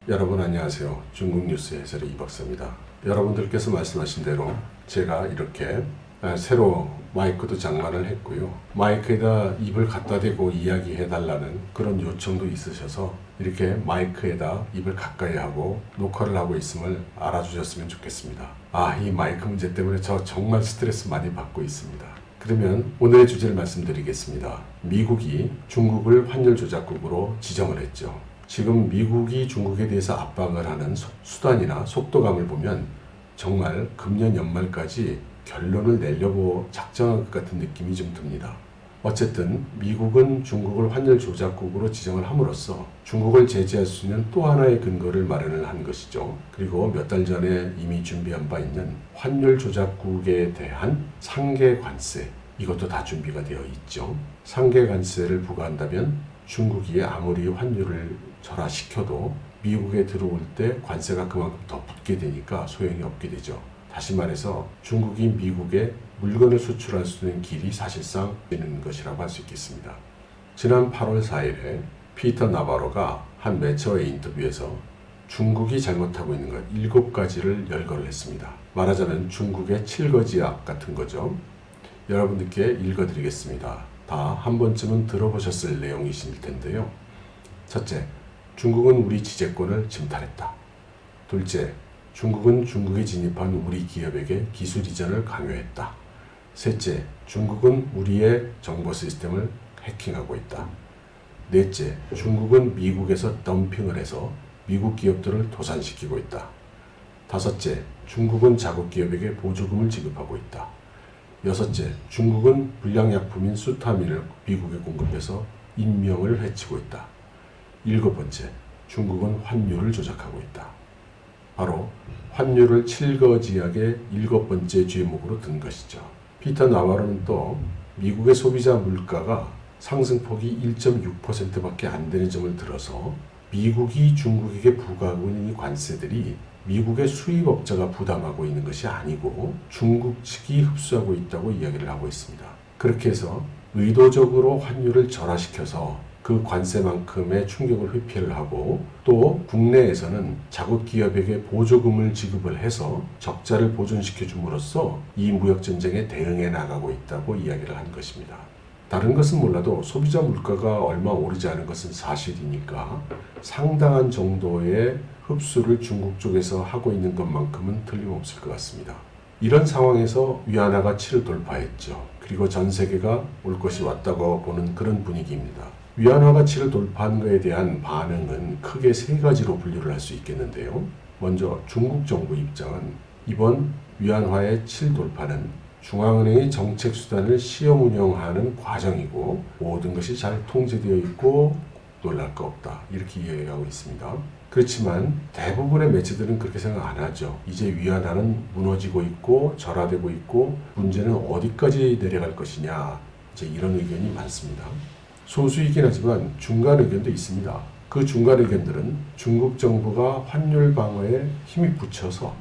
여러분 안녕하세요. 중국 뉴스 해설의 이박사입니다. 여러분들께서 말씀하신 대로 제가 이렇게 새로 마이크도 장만을 했고요. 마이크에다 입을 갖다 대고 이야기해 달라는 그런 요청도 있으셔서 이렇게 마이크에다 입을 가까이 하고 녹화를 하고 있음을 알아주셨으면 좋겠습니다. 이 마이크 문제 때문에 저 정말 스트레스 많이 받고 있습니다. 그러면 오늘의 주제를 말씀드리겠습니다. 미국이 중국을 환율 조작국으로 지정을 했죠. 지금 미국이 중국에 대해서 압박을 하는 수단이나 속도감을 보면 정말 금년 연말까지 결론을 내려고 작정한 것 같은 느낌이 좀 듭니다. 어쨌든 미국은 중국을 환율 조작국으로 지정을 함으로써 중국을 제재할 수 있는 또 하나의 근거를 마련을 한 것이죠. 그리고 몇 달 전에 이미 준비한 바 있는 환율 조작국에 대한 상계 관세, 이것도 다 준비가 되어 있죠. 상계 관세를 부과한다면 중국이 아무리 환율을 절하시켜도 미국에 들어올 때 관세가 그만큼 더 붙게 되니까 소용이 없게 되죠. 다시 말해서 중국이 미국에 물건을 수출할 수 있는 길이 사실상 되는 것이라고 할 수 있겠습니다. 지난 8월 4일에 피터 나바로가 한 매체와의 인터뷰에서 중국이 잘못하고 있는 것 7가지를 열거를 했습니다. 말하자면 중국의 7거지약 같은 거죠. 여러분들께 읽어드리겠습니다. 다 한 번쯤은 들어보셨을 내용이실 텐데요. 첫째, 중국은 우리 지재권을 침탈했다. 둘째, 중국은 중국에 진입한 우리 기업에게 기술 이전을 강요했다. 셋째, 중국은 우리의 정보 시스템을 해킹하고 있다. 넷째, 중국은 미국에서 덤핑을 해서 미국 기업들을 도산시키고 있다. 다섯째, 중국은 자국 기업에게 보조금을 지급하고 있다. 여섯째, 중국은 불량약품인 수타민을 미국에 공급해서 인명을 해치고 있다. 일곱 번째, 중국은 환율을 조작하고 있다. 바로 환율을 7거지약의 7번째 죄목으로 든 것이죠. 피터 나바로는 또 미국의 소비자 물가가 상승폭이 1.6%밖에 안 되는 점을 들어서 미국이 중국에게 부과하고 있는 이 관세들이 미국의 수입업자가 부담하고 있는 것이 아니고 중국 측이 흡수하고 있다고 이야기를 하고 있습니다. 그렇게 해서 의도적으로 환율을 절하시켜서 그 관세만큼의 충격을 회피를 하고 또 국내에서는 자국 기업에게 보조금을 지급을 해서 적자를 보존시켜 줌으로써 이 무역전쟁에 대응해 나가고 있다고 이야기를 한 것입니다. 다른 것은 몰라도 소비자 물가가 얼마 오르지 않은 것은 사실이니까 상당한 정도의 흡수를 중국 쪽에서 하고 있는 것만큼은 틀림없을 것 같습니다. 이런 상황에서 위안화가 7을 돌파했죠. 그리고 전 세계가 올 것이 왔다고 보는 그런 분위기입니다. 위안화가 7을 돌파한 것에 대한 반응은 크게 세 가지로 분류를 할 수 있겠는데요. 먼저 중국 정부 입장은 이번 위안화의 7 돌파는 중앙은행이 정책 수단을 시험 운영하는 과정이고 모든 것이 잘 통제되어 있고 놀랄 거 없다, 이렇게 이야기하고 있습니다. 그렇지만 대부분의 매체들은 그렇게 생각 안 하죠. 이제 위안화는 무너지고 있고 절하되고 있고 문제는 어디까지 내려갈 것이냐, 이제 이런 의견이 많습니다. 소수이긴 하지만 중간 의견도 있습니다. 그 중간 의견들은 중국 정부가 환율 방어에 힘이 붙여서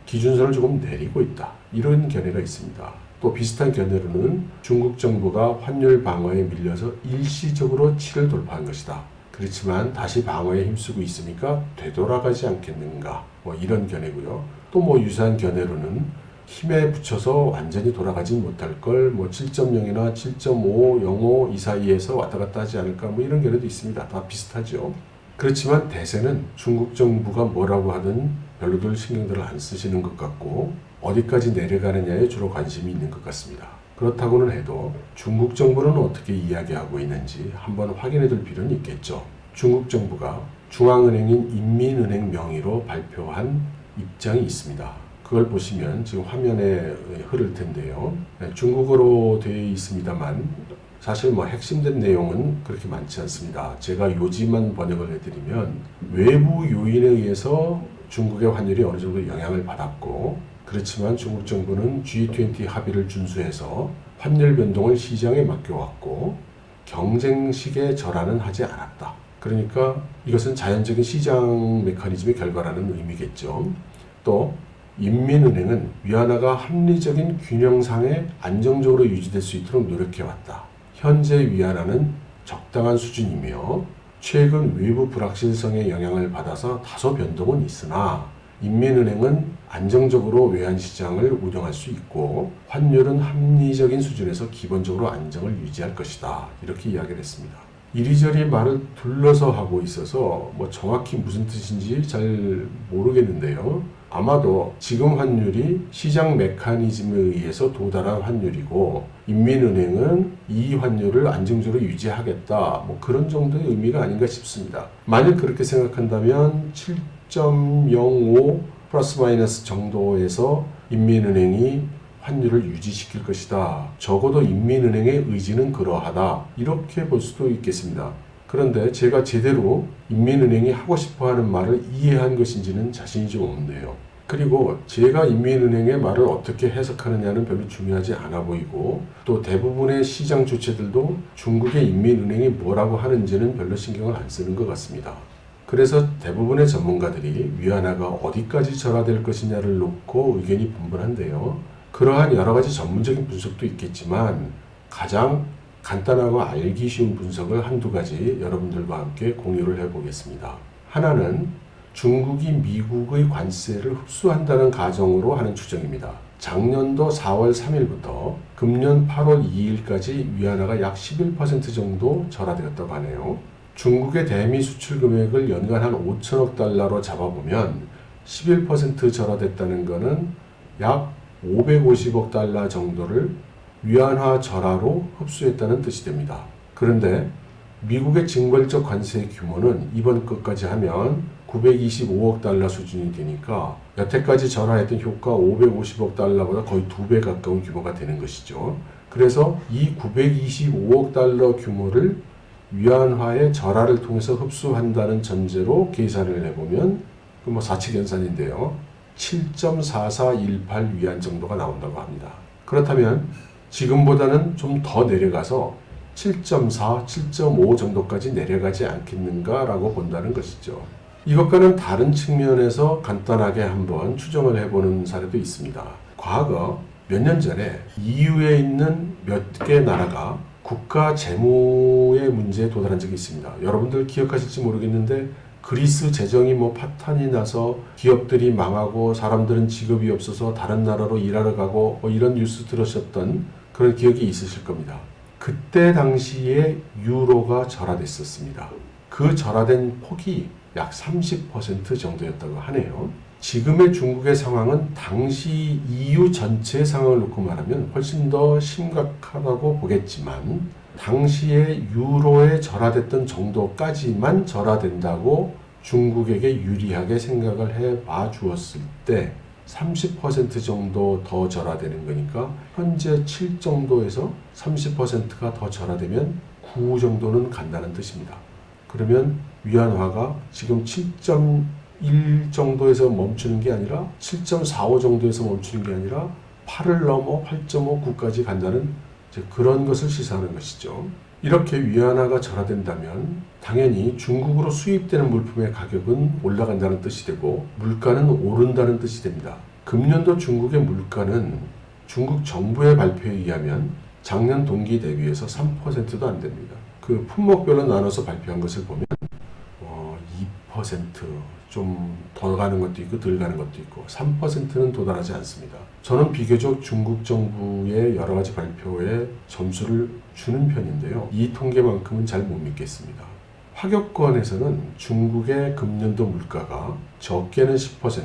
기준선을 조금 내리고 있다, 이런 견해가 있습니다. 또 비슷한 견해로는 중국 정부가 환율 방어에 밀려서 일시적으로 7을 돌파한 것이다. 그렇지만 다시 방어에 힘쓰고 있으니까 되돌아가지 않겠는가, 이런 견해고요. 또 유사한 견해로는 힘에 붙여서 완전히 돌아가진 못할 걸 7.0이나 7.5, 05 이 사이에서 왔다 갔다 하지 않을까, 이런 견해도 있습니다. 다 비슷하죠. 그렇지만 대세는 중국 정부가 뭐라고 하든 별로들 신경들을 안 쓰시는 것 같고 어디까지 내려가느냐에 주로 관심이 있는 것 같습니다. 그렇다고는 해도 중국 정부는 어떻게 이야기하고 있는지 한번 확인해 둘 필요는 있겠죠. 중국 정부가 중앙은행인 인민은행 명의로 발표한 입장이 있습니다. 그걸 보시면 지금 화면에 흐를 텐데요. 중국어로 되어 있습니다만 사실 핵심된 내용은 그렇게 많지 않습니다. 제가 요지만 번역을 해드리면 외부 요인에 의해서 중국의 환율이 어느 정도 영향을 받았고, 그렇지만 중국 정부는 G20 합의를 준수해서 환율 변동을 시장에 맡겨왔고 경쟁식의 절하는 하지 않았다. 그러니까 이것은 자연적인 시장 메커니즘의 결과라는 의미겠죠. 또 인민은행은 위안화가 합리적인 균형상에 안정적으로 유지될 수 있도록 노력해왔다. 현재 위안화는 적당한 수준이며 최근 외부 불확실성의 영향을 받아서 다소 변동은 있으나 인민은행은 안정적으로 외환시장을 운영할 수 있고 환율은 합리적인 수준에서 기본적으로 안정을 유지할 것이다. 이렇게 이야기를 했습니다. 이리저리 말을 둘러서 하고 있어서 정확히 무슨 뜻인지 잘 모르겠는데요. 아마도 지금 환율이 시장 메커니즘에 의해서 도달한 환율이고 인민은행은 이 환율을 안정적으로 유지하겠다. 그런 정도의 의미가 아닌가 싶습니다. 만약 그렇게 생각한다면 7.05 플러스 마이너스 정도에서 인민은행이 환율을 유지시킬 것이다. 적어도 인민은행의 의지는 그러하다. 이렇게 볼 수도 있겠습니다. 그런데 제가 제대로 인민은행이 하고 싶어하는 말을 이해한 것인지는 자신이 좀 없네요. 그리고 제가 인민은행의 말을 어떻게 해석하느냐는 별로 중요하지 않아 보이고 또 대부분의 시장 주체들도 중국의 인민은행이 뭐라고 하는지는 별로 신경을 안 쓰는 것 같습니다. 그래서 대부분의 전문가들이 위안화가 어디까지 절하될 것이냐를 놓고 의견이 분분한데요. 그러한 여러 가지 전문적인 분석도 있겠지만 가장 간단하고 알기 쉬운 분석을 한두 가지 여러분들과 함께 공유를 해보겠습니다. 하나는 중국이 미국의 관세를 흡수한다는 가정으로 하는 추정입니다. 작년도 4월 3일부터 금년 8월 2일까지 위안화가 약 11% 정도 절하되었다고 하네요. 중국의 대미 수출 금액을 연간 한 5천억 달러로 잡아보면 11% 절하됐다는 것은 약 550억 달러 정도를 위안화 절하로 흡수했다는 뜻이 됩니다. 그런데 미국의 징벌적 관세의 규모는 이번 것까지 하면 925억 달러 수준이 되니까 여태까지 절하했던 효과 550억 달러보다 거의 2배 가까운 규모가 되는 것이죠. 그래서 이 925억 달러 규모를 위안화의 절하를 통해서 흡수한다는 전제로 계산을 해보면 사칙연산인데요. 7.4418 위안 정도가 나온다고 합니다. 그렇다면 지금보다는 좀 더 내려가서 7.4, 7.5 정도까지 내려가지 않겠는가라고 본다는 것이죠. 이것과는 다른 측면에서 간단하게 한번 추정을 해보는 사례도 있습니다. 과거 몇 년 전에 EU에 있는 몇 개 나라가 국가 재무의 문제에 도달한 적이 있습니다. 여러분들 기억하실지 모르겠는데 그리스 재정이 파탄이 나서 기업들이 망하고 사람들은 직업이 없어서 다른 나라로 일하러 가고 이런 뉴스 들으셨던 그런 기억이 있으실 겁니다. 그때 당시에 유로가 절하됐었습니다. 그 절하된 폭이 약 30% 정도였다고 하네요. 지금의 중국의 상황은 당시 EU 전체 상황을 놓고 말하면 훨씬 더 심각하다고 보겠지만 당시에 유로에 절하됐던 정도까지만 절하된다고 중국에게 유리하게 생각을 해봐 주었을 때 30% 정도 더 절하되는 거니까 현재 7 정도에서 30%가 더 절하되면 9 정도는 간다는 뜻입니다. 그러면 위안화가 지금 7.1 정도에서 멈추는 게 아니라 7.45 정도에서 멈추는 게 아니라 8을 넘어 8.5, 9까지 간다는 그런 것을 시사하는 것이죠. 이렇게 위안화가 절하된다면 당연히 중국으로 수입되는 물품의 가격은 올라간다는 뜻이 되고 물가는 오른다는 뜻이 됩니다. 금년도 중국의 물가는 중국 정부의 발표에 의하면 작년 동기 대비해서 3%도 안 됩니다. 그 품목별로 나눠서 발표한 것을 보면 2% 좀 더 가는 것도 있고 덜 가는 것도 있고 3%는 도달하지 않습니다. 저는 비교적 중국 정부의 여러 가지 발표에 점수를 주는 편인데요. 이 통계만큼은 잘 못 믿겠습니다. 화교권에서는 중국의 금년도 물가가 적게는 10%,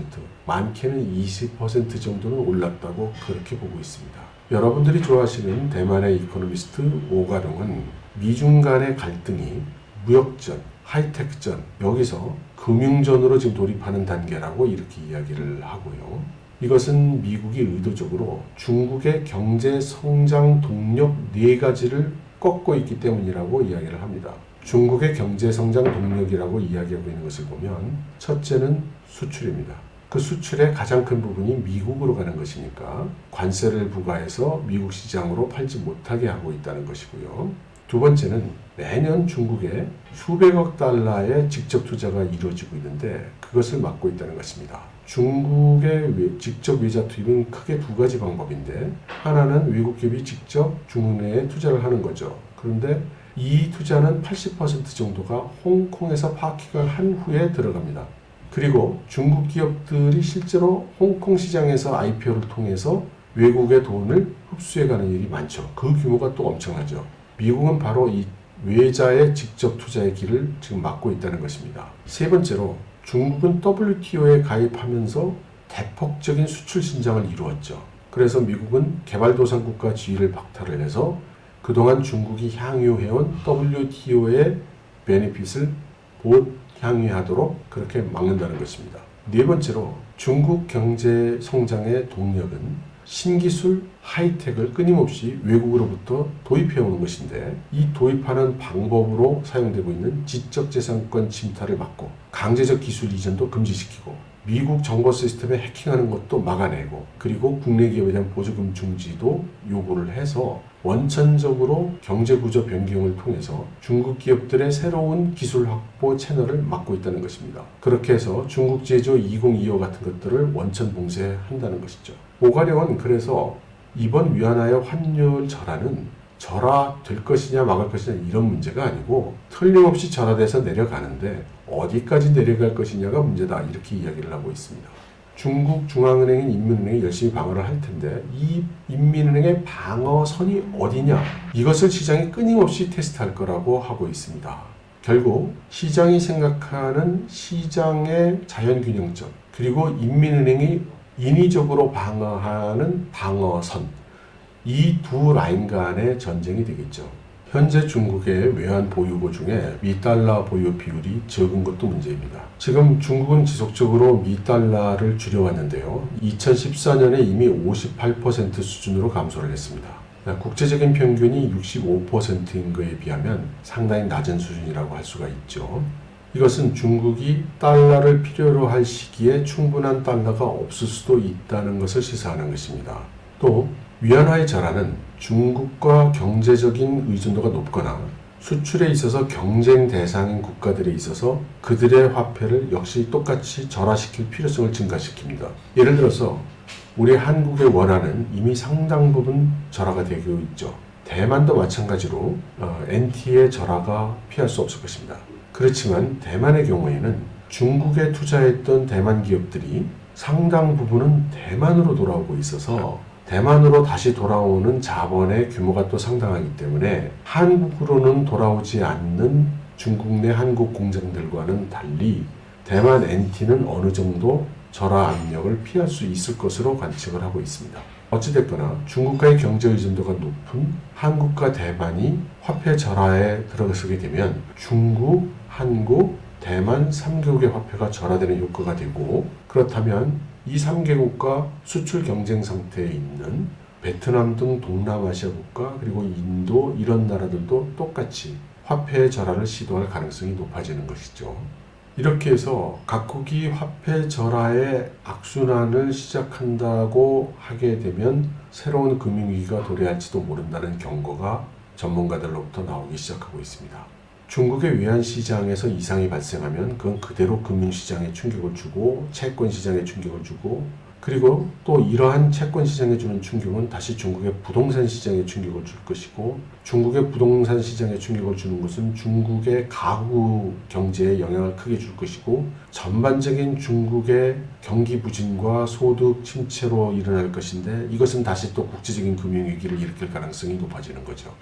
많게는 20% 정도는 올랐다고 그렇게 보고 있습니다. 여러분들이 좋아하시는 대만의 이코노미스트 오가룡은 미중 간의 갈등이 무역전, 하이테크전, 여기서 금융전으로 지금 돌입하는 단계라고 이렇게 이야기를 하고요. 이것은 미국이 의도적으로 중국의 경제 성장 동력 4가지를 꺾고 있기 때문이라고 이야기를 합니다. 중국의 경제 성장 동력이라고 이야기하고 있는 것을 보면 첫째는 수출입니다. 그 수출의 가장 큰 부분이 미국으로 가는 것이니까 관세를 부과해서 미국 시장으로 팔지 못하게 하고 있다는 것이고요. 두 번째는 매년 중국에 수백억 달러의 직접 투자가 이루어지고 있는데 그것을 막고 있다는 것입니다. 중국의 직접 외자 투입은 크게 두 가지 방법인데 하나는 외국 기업이 직접 중국 내에 투자를 하는 거죠. 그런데 이 투자는 80% 정도가 홍콩에서 파킹을 한 후에 들어갑니다. 그리고 중국 기업들이 실제로 홍콩 시장에서 IPO를 통해서 외국의 돈을 흡수해가는 일이 많죠. 그 규모가 또 엄청나죠. 미국은 바로 이 외자의 직접 투자의 길을 지금 막고 있다는 것입니다. 세 번째로 중국은 WTO에 가입하면서 대폭적인 수출 신장을 이루었죠. 그래서 미국은 개발도상국가 지위를 박탈을 해서 그동안 중국이 향유해온 WTO의 베네핏을 못 향유하도록 그렇게 막는다는 것입니다. 네 번째로 중국 경제 성장의 동력은 신기술, 하이텍을 끊임없이 외국으로부터 도입해오는 것인데 이 도입하는 방법으로 사용되고 있는 지적재산권 침탈을 막고 강제적 기술 이전도 금지시키고 미국 정보 시스템에 해킹하는 것도 막아내고 그리고 국내 기업에 대한 보조금 중지도 요구를 해서 원천적으로 경제구조 변경을 통해서 중국 기업들의 새로운 기술 확보 채널을 막고 있다는 것입니다. 그렇게 해서 중국 제조 2025 같은 것들을 원천 봉쇄한다는 것이죠. 오가령은 그래서 이번 위안화의 환율 절하는 절하될 것이냐 막을 것이냐 이런 문제가 아니고 틀림없이 절하돼서 내려가는데 어디까지 내려갈 것이냐가 문제다 이렇게 이야기를 하고 있습니다. 중국 중앙은행인 인민은행이 열심히 방어를 할 텐데 이 인민은행의 방어선이 어디냐 이것을 시장이 끊임없이 테스트할 거라고 하고 있습니다. 결국 시장이 생각하는 시장의 자연균형점 그리고 인민은행이 인위적으로 방어하는 방어선 이 두 라인 간의 전쟁이 되겠죠. 현재 중국의 외환 보유고 중에 미달러 보유 비율이 적은 것도 문제입니다. 지금 중국은 지속적으로 미달러를 줄여왔는데요. 2014년에 이미 58% 수준으로 감소를 했습니다. 국제적인 평균이 65%인 것에 비하면 상당히 낮은 수준이라고 할 수가 있죠. 이것은 중국이 달러를 필요로 할 시기에 충분한 달러가 없을 수도 있다는 것을 시사하는 것입니다. 또 위안화의 절하는 중국과 경제적인 의존도가 높거나 수출에 있어서 경쟁 대상인 국가들에 있어서 그들의 화폐를 역시 똑같이 절하시킬 필요성을 증가시킵니다. 예를 들어서 우리 한국의 원화는 이미 상당 부분 절하가 되고 있죠. 대만도 마찬가지로 NT의 절하가 피할 수 없을 것입니다. 그렇지만 대만의 경우에는 중국에 투자했던 대만 기업들이 상당 부분은 대만으로 돌아오고 있어서 대만으로 다시 돌아오는 자본의 규모가 또 상당하기 때문에 한국으로는 돌아오지 않는 중국 내 한국 공장들과는 달리 대만 NT는 어느 정도 절하 압력을 피할 수 있을 것으로 관측을 하고 있습니다. 어찌됐거나 중국과의 경제 의존도가 높은 한국과 대만이 화폐 절하에 들어서게 되면 중국, 한국, 대만 3개국의 화폐가 절하되는 효과가 되고 그렇다면 이 3개국과 수출 경쟁 상태에 있는 베트남 등 동남아시아 국가 그리고 인도 이런 나라들도 똑같이 화폐 절하를 시도할 가능성이 높아지는 것이죠. 이렇게 해서 각국이 화폐 절하의 악순환을 시작한다고 하게 되면 새로운 금융위기가 도래할지도 모른다는 경고가 전문가들로부터 나오기 시작하고 있습니다. 중국의 외환시장에서 이상이 발생하면 그건 그대로 금융시장에 충격을 주고 채권시장에 충격을 주고 그리고 또 이러한 채권시장에 주는 충격은 다시 중국의 부동산 시장에 충격을 줄 것이고 중국의 부동산 시장에 충격을 주는 것은 중국의 가구 경제에 영향을 크게 줄 것이고 전반적인 중국의 경기 부진과 소득 침체로 일어날 것인데 이것은 다시 또 국제적인 금융위기를 일으킬 가능성이 높아지는 거죠.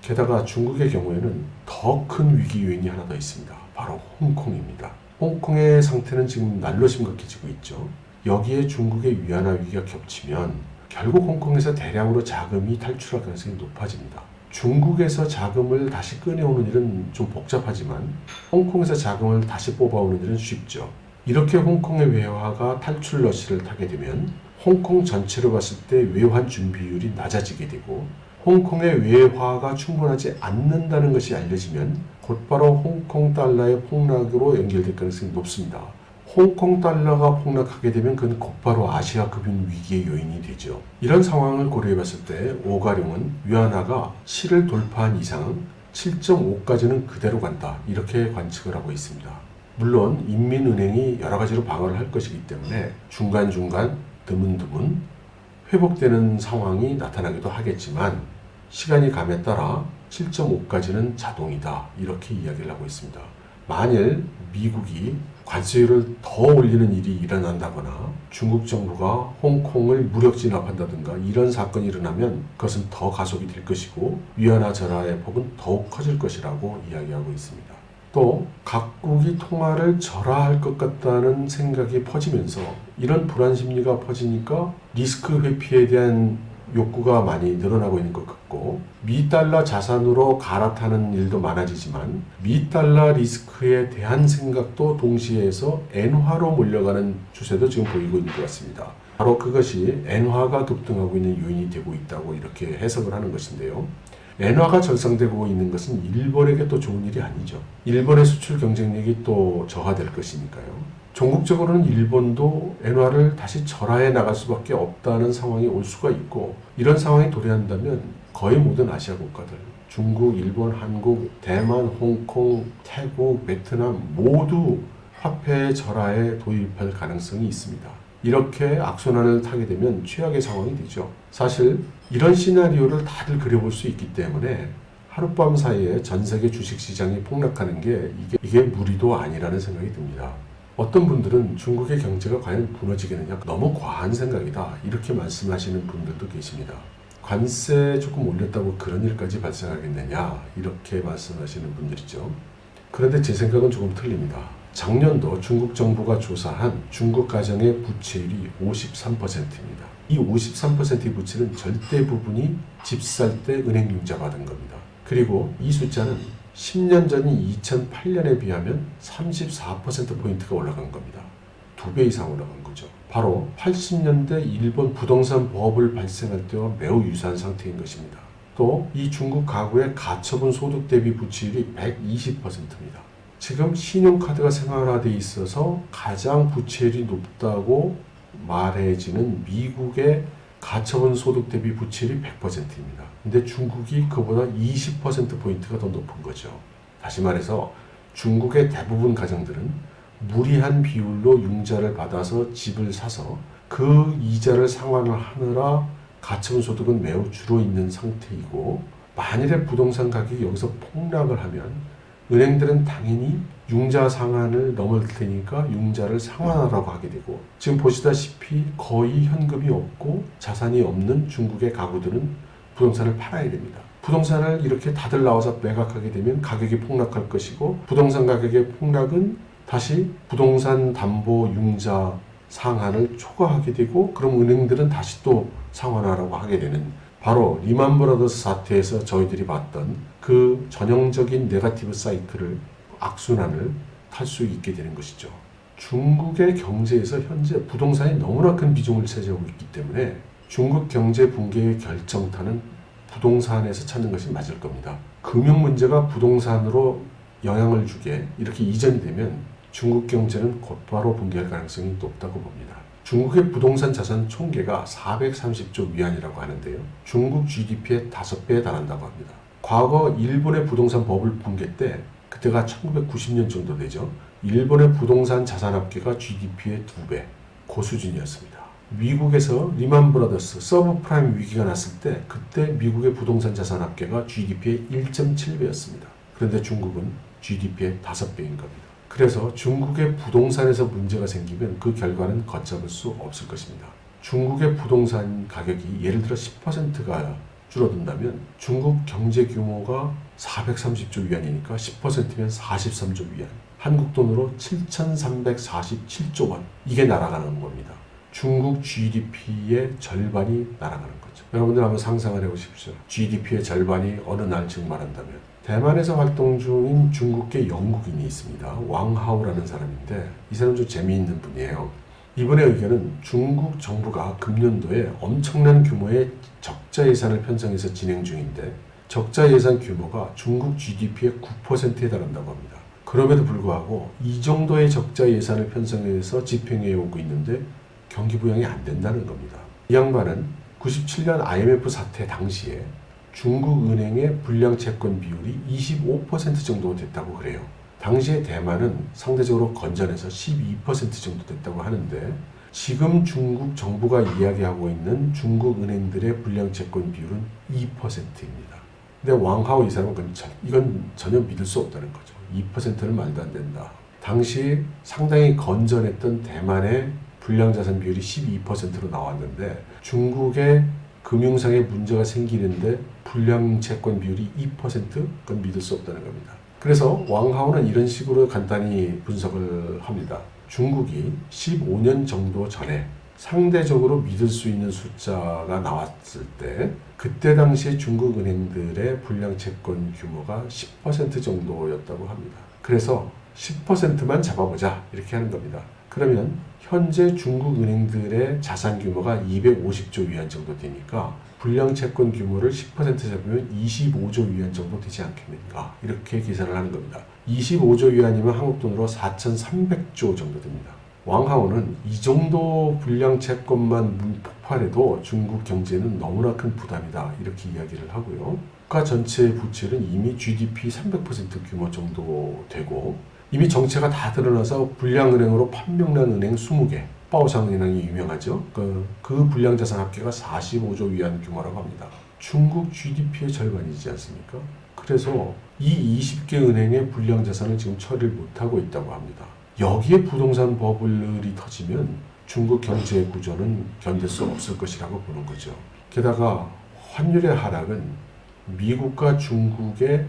게다가 중국의 경우에는 더 큰 위기 요인이 하나 더 있습니다. 바로 홍콩입니다. 홍콩의 상태는 지금 날로 심각해지고 있죠. 여기에 중국의 위안화 위기가 겹치면 결국 홍콩에서 대량으로 자금이 탈출할 가능성이 높아집니다. 중국에서 자금을 다시 꺼내오는 일은 좀 복잡하지만 홍콩에서 자금을 다시 뽑아오는 일은 쉽죠. 이렇게 홍콩의 외화가 탈출 러시를 타게 되면 홍콩 전체로 봤을 때 외환 준비율이 낮아지게 되고 홍콩의 외화가 충분하지 않는다는 것이 알려지면 곧바로 홍콩 달러의 폭락으로 연결될 가능성이 높습니다. 홍콩 달러가 폭락하게 되면 그건 곧바로 아시아 금융 위기의 요인이 되죠. 이런 상황을 고려해 봤을 때 오가룡은 위안화가 7을 돌파한 이상 7.5까지는 그대로 간다. 이렇게 관측을 하고 있습니다. 물론 인민은행이 여러 가지로 방어를 할 것이기 때문에 중간중간 드문드문 회복되는 상황이 나타나기도 하겠지만 시간이 감에 따라 7.5까지는 자동이다. 이렇게 이야기를 하고 있습니다. 만일 미국이 관세율을 더 올리는 일이 일어난다거나 중국 정부가 홍콩을 무력 진압한다든가 이런 사건이 일어나면 그것은 더 가속이 될 것이고 위안화 절하의 폭은 더욱 커질 것이라고 이야기하고 있습니다. 또 각국이 통화를 절하할 것 같다는 생각이 퍼지면서 이런 불안 심리가 퍼지니까 리스크 회피에 대한 욕구가 많이 늘어나고 있는 것 같고 미달러 자산으로 갈아타는 일도 많아지지만 미달러 리스크에 대한 생각도 동시에 해서 엔화로 몰려가는 추세도 지금 보이고 있는 것 같습니다. 바로 그것이 엔화가 급등하고 있는 요인이 되고 있다고 이렇게 해석을 하는 것인데요. 엔화가 절상되고 있는 것은 일본에게 또 좋은 일이 아니죠. 일본의 수출 경쟁력이 또 저하될 것이니까요. 전국적으로는 일본도 엔화를 다시 절하해 나갈 수밖에 없다는 상황이 올 수가 있고 이런 상황이 도래한다면 거의 모든 아시아 국가들 중국, 일본, 한국, 대만, 홍콩, 태국, 베트남 모두 화폐 절하에 도입할 가능성이 있습니다. 이렇게 악순환을 타게 되면 최악의 상황이 되죠. 사실 이런 시나리오를 다들 그려볼 수 있기 때문에 하룻밤 사이에 전 세계 주식시장이 폭락하는 게 이게 무리도 아니라는 생각이 듭니다. 어떤 분들은 중국의 경제가 과연 무너지겠느냐 너무 과한 생각이다 이렇게 말씀하시는 분들도 계십니다. 관세 조금 올렸다고 그런 일까지 발생하겠느냐 이렇게 말씀하시는 분들이죠. 그런데 제 생각은 조금 틀립니다. 작년도 중국 정부가 조사한 중국 가정의 부채율이 53%입니다. 이 53%의 부채는 절대 부분이 집 살 때 은행 융자 받은 겁니다. 그리고 이 숫자는 10년 전인 2008년에 비하면 34%포인트가 올라간 겁니다. 2배 이상 올라간 거죠. 바로 80년대 일본 부동산 버블 발생할 때와 매우 유사한 상태인 것입니다. 또 이 중국 가구의 가처분 소득 대비 부채율이 120%입니다. 지금 신용카드가 생활화되어 있어서 가장 부채율이 높다고 말해지는 미국의 가처분 소득 대비 부채율이 100%입니다. 근데 중국이 그보다 20%포인트가 더 높은 거죠. 다시 말해서 중국의 대부분 가정들은 무리한 비율로 융자를 받아서 집을 사서 그 이자를 상환을 하느라 가처분 소득은 매우 줄어 있는 상태이고 만일에 부동산 가격이 여기서 폭락을 하면 은행들은 당연히 융자 상한을 넘을 테니까 융자를 상환하라고 하게 되고 지금 보시다시피 거의 현금이 없고 자산이 없는 중국의 가구들은 부동산을 팔아야 됩니다. 부동산을 이렇게 다들 나와서 매각하게 되면 가격이 폭락할 것이고 부동산 가격의 폭락은 다시 부동산 담보 융자 상한을 초과하게 되고 그럼 은행들은 다시 또 상환하라고 하게 되는 바로 리만 브라더스 사태에서 저희들이 봤던 그 전형적인 네거티브 사이클을 악순환을 탈 수 있게 되는 것이죠. 중국의 경제에서 현재 부동산이 너무나 큰 비중을 차지하고 있기 때문에 중국 경제 붕괴의 결정타는 부동산에서 찾는 것이 맞을 겁니다. 금융 문제가 부동산으로 영향을 주게 이렇게 이전이 되면 중국 경제는 곧바로 붕괴할 가능성이 높다고 봅니다. 중국의 부동산 자산 총계가 430조 위안이라고 하는데요. 중국 GDP의 5배에 달한다고 합니다. 과거 일본의 부동산 버블 붕괴 때 그때가 1990년 정도 되죠. 일본의 부동산 자산 합계가 GDP의 2배, 그 수준이었습니다. 미국에서 리만 브라더스 서브프라임 위기가 났을 때 그때 미국의 부동산 자산 합계가 GDP의 1.7배였습니다. 그런데 중국은 GDP의 5배인 겁니다. 그래서 중국의 부동산에서 문제가 생기면 그 결과는 걷잡을 수 없을 것입니다. 중국의 부동산 가격이 예를 들어 10%가 줄어든다면 중국 경제 규모가 430조 위안이니까 10%면 43조 위안. 한국 돈으로 7,347조 원. 이게 날아가는 겁니다. 중국 GDP의 절반이 날아가는 거죠. 여러분들 한번 상상을 해보십시오. GDP의 절반이 어느 날 증발한다면 대만에서 활동 중인 중국계 영국인이 있습니다. 왕하오라는 사람인데 이 사람 좀 재미있는 분이에요. 이분의 의견은 중국 정부가 금년도에 엄청난 규모의 적자 예산을 편성해서 진행 중인데 적자 예산 규모가 중국 GDP의 9%에 달한다고 합니다. 그럼에도 불구하고 이 정도의 적자 예산을 편성해서 집행해 오고 있는데 경기 부양이 안 된다는 겁니다. 이 양반은 97년 IMF 사태 당시에 중국은행의 불량 채권 비율이 25% 정도 됐다고 그래요. 당시에 대만은 상대적으로 건전해서 12% 정도 됐다고 하는데 지금 중국 정부가 이야기하고 있는 중국 은행들의 불량 채권 비율은 2%입니다. 근데 왕하오 이사는 이건 전혀 믿을 수 없다는 거죠. 2%는 말도 안 된다. 당시 상당히 건전했던 대만의 불량 자산 비율이 12%로 나왔는데 중국의 금융상에 문제가 생기는데 불량 채권 비율이 2%? 그건 믿을 수 없다는 겁니다. 그래서 왕하오는 이런 식으로 간단히 분석을 합니다. 중국이 15년 정도 전에 상대적으로 믿을 수 있는 숫자가 나왔을 때 그때 당시 중국 은행들의 불량 채권 규모가 10% 정도였다고 합니다. 그래서 10%만 잡아보자 이렇게 하는 겁니다. 그러면 현재 중국 은행들의 자산 규모가 250조 위안 정도 되니까 불량 채권 규모를 10% 잡으면 25조 위안 정도 되지 않겠는가 이렇게 계산을 하는 겁니다. 25조 위안이면 한국 돈으로 4,300조 정도 됩니다. 왕하오는 이 정도 불량 채권만 폭발해도 중국 경제는 너무나 큰 부담이다 이렇게 이야기를 하고요. 국가 전체 부채는 이미 GDP 300% 규모 정도 되고 이미 정체가 다 드러나서 불량은행으로 판명난 은행 20개 바오상은행이 유명하죠. 그 불량자산 합계가 45조 위안 규모라고 합니다. 중국 GDP의 절반이지 않습니까? 그래서 이 20개 은행의 불량자산을 지금 처리를 못하고 있다고 합니다. 여기에 부동산 버블이 터지면 중국 경제 구조는 견딜 수 없을 것이라고 보는 거죠. 게다가 환율의 하락은 미국과 중국의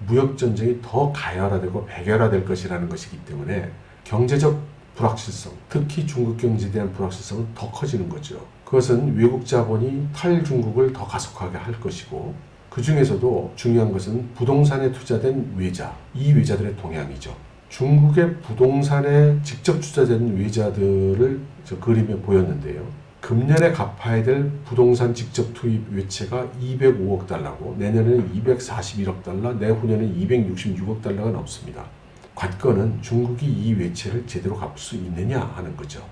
무역전쟁이 더 가열화되고 백열화될 것이라는 것이기 때문에 경제적 불확실성, 특히 중국 경제에 대한 불확실성은 더 커지는 거죠. 그것은 외국 자본이 탈중국을 더 가속하게 할 것이고 그 중에서도 중요한 것은 부동산에 투자된 외자, 이 외자들의 동향이죠. 중국의 부동산에 직접 투자된 외자들을 저 그림에 보였는데요. 금년에 갚아야 될 부동산 직접 투입 외채가 205억 달러고 내년에는 241억 달러, 내후년에는 266억 달러가 넘습니다. 관건은 중국이 이 외채를 제대로 갚을 수 있느냐 하는 거죠.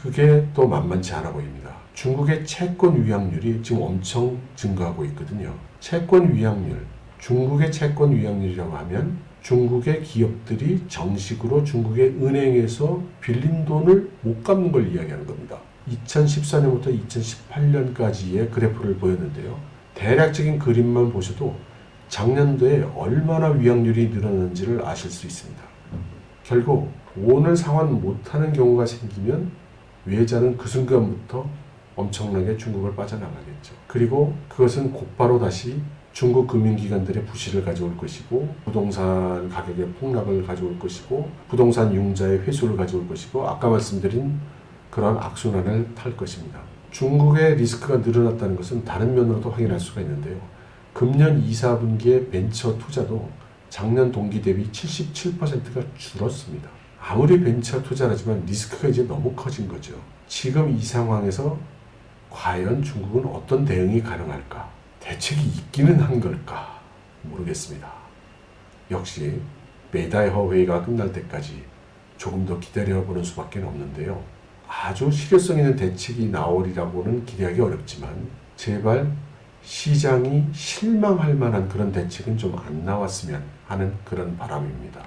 그게 또 만만치 않아 보입니다. 중국의 채권 위약률이 지금 엄청 증가하고 있거든요. 채권 위약률, 중국의 채권 위약률이라고 하면 중국의 기업들이 정식으로 중국의 은행에서 빌린 돈을 못 갚는 걸 이야기하는 겁니다. 2014년부터 2018년까지의 그래프를 보였는데요. 대략적인 그림만 보셔도 작년도에 얼마나 위약률이 늘어났는지를 아실 수 있습니다. 결국 오늘 상환 못하는 경우가 생기면 외자는 그 순간부터 엄청나게 중국을 빠져나가겠죠. 그리고 그것은 곧바로 다시 중국 금융기관들의 부실을 가져올 것이고 부동산 가격의 폭락을 가져올 것이고 부동산 융자의 회수를 가져올 것이고 아까 말씀드린 그런 악순환을 탈 것입니다. 중국의 리스크가 늘어났다는 것은 다른 면으로도 확인할 수가 있는데요. 금년 2, 4분기의 벤처 투자도 작년 동기 대비 77%가 줄었습니다. 아무리 벤처 투자를 하지만 리스크가 이제 너무 커진 거죠. 지금 이 상황에서 과연 중국은 어떤 대응이 가능할까? 대책이 있기는 한 걸까? 모르겠습니다. 역시 메다이허 회의가 끝날 때까지 조금 더 기다려보는 수밖에 없는데요. 아주 실효성 있는 대책이 나오리라고는 기대하기 어렵지만 제발 시장이 실망할 만한 그런 대책은 좀 안 나왔으면 하는 그런 바람입니다.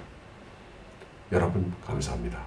여러분 감사합니다.